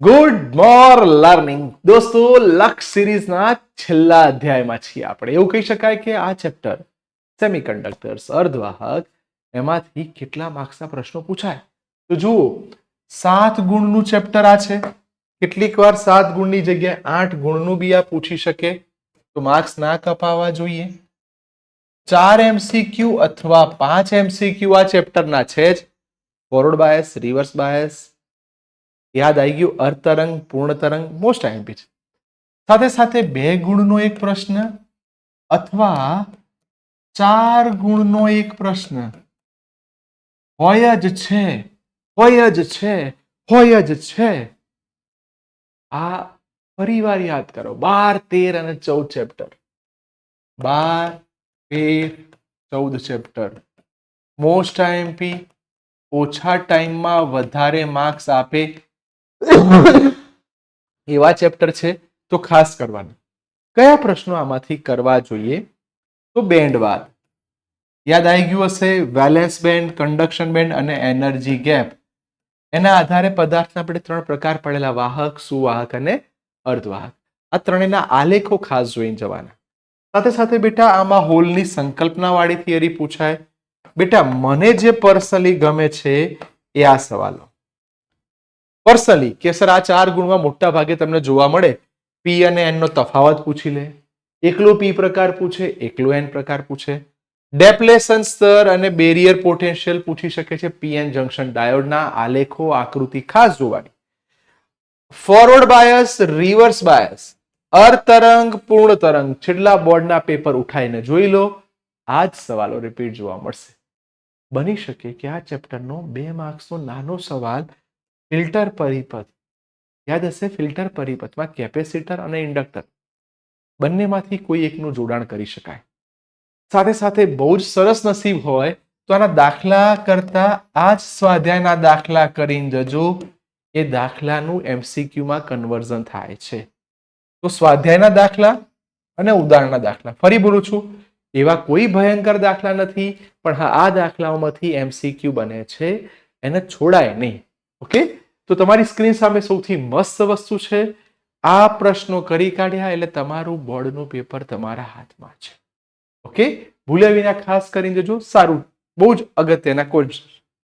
Good મોર learning દોસ્તો, લક્ષ સિરીઝના છેલ્લા અધ્યાયમાં છીએ આપણે. એવું કહી શકાય કે આ ચેપ્ટર સેમિકન્ડક્ટર્સ અર્ધવાહક એમાંથી કેટલા માર્ક્સના પ્રશ્નો પૂછાય. તો જુઓ, 7 ગુણનું ચેપ્ટર આ છે. કેટલીક વાર 7 ગુણની જગ્યાએ 8 ગુણનું બી આ પૂછી શકે, તો માર્ક્સ ના કપાવા જોઈએ. 4 MCQ અથવા 5 MCQ આ ચેપ્ટરના છે જ. ફોરવર્ડ બાયસ, રિવર્સ બાયસ, યાદ આવી ગયું, અર્ધ તરંગ, પૂર્ણ તરંગ, મોસ્ટ આઈએમપી છે. સાથે સાથે 2 ગુણનો એક પ્રશ્ન અથવા 4 ગુણનો એક પ્રશ્ન હોય જ છે, હોય જ છે, હોય જ છે. આ ફરીવાર યાદ કરો, 12, 13 અને 14 ચેપ્ટર. 12, 13, 14 ચેપ્ટર મોસ્ટ આઈએમપી, ઓછા ટાઈમમાં વધારે માર્ક્સ આપે એવા ચેપ્ટર છે. તો ખાસ કરવાના. કયા પ્રશ્નો આમાંથી કરવા જોઈએ? તો બેન્ડવાદ યાદ આવી ગયું હશે. વેલેન્સ બેન્ડ, કન્ડક્શન બેન્ડ અને એનર્જી ગેપ. એના આધારે પદાર્થના આપણે 3 પ્રકાર પડેલા: વાહક, સુવાહક અને અર્ધવાહક. આ ત્રણેયના આલેખો ખાસ જોઈને જવાના. સાથે સાથે બેટા આમાં હોલની સંકલ્પના વાળી થિયરી પૂછાય. બેટા મને જે પર્સનલી ગમે છે એ આ સવાલો. પર્સનલી કે સર આ 4 ગુણમાં મોટા ભાગે તમને જોવા મળે, પી અને એન નો તફાવત પૂછી લે, એકલો પી પ્રકાર પૂછે, એકલો એન પ્રકાર પૂછે, ડેપ્લેશન સ્તર અને બેરિયર પોટેન્શિયલ પૂછી શકે છે. પીએન જંકશન ડાયોડના આલેખો, આકૃતિ ખાસ જોવાની. ફોરવર્ડ બાયસ, રિવર્સ બાયસ, અર્ધ તરંગ, પૂર્ણ તરંગ છેલ્લા બોર્ડના પેપર ઉઠાઈને જોઈ લો. આ જ સવાલો રિપીટ જોવા મળશે. બની શકે કે આ ચેપ્ટરનો 2 માર્ક્સનો નાનો સવાલ ફિલ્ટર પરિપથ યાદ હશે. ફિલ્ટર પરિપથમાં કેપેસિટર અને ઇન્ડક્ટર બંનેમાંથી કોઈ એકનું જોડાણ કરી શકાય. સાથે સાથે બહુ જ સરસ નસીબ હોય તો આના દાખલા કરતા આ જ સ્વાધ્યાયના દાખલા કરીને જજો. એ દાખલાનું MCQમાં કન્વર્ઝન થાય છે. તો સ્વાધ્યાયના દાખલા અને ઉદાહરણના દાખલા, ફરી બોલું છું, એવા કોઈ ભયંકર દાખલા નથી, પણ હા આ દાખલાઓમાંથી MCQ બને છે, એને છોડાય નહીં. ઓકે, તો તમારી સ્ક્રીન સામે સૌથી મસ્ત વસ્તુ છે, આ પ્રશ્નો કરી કાઢ્યા એટલે તમારું બોર્ડનું પેપર તમારા હાથમાં છે. ઓકે, ભૂલ્યા વિના ખાસ કરીને જજો. સારું, બહુ જ અગત્યના કોઈ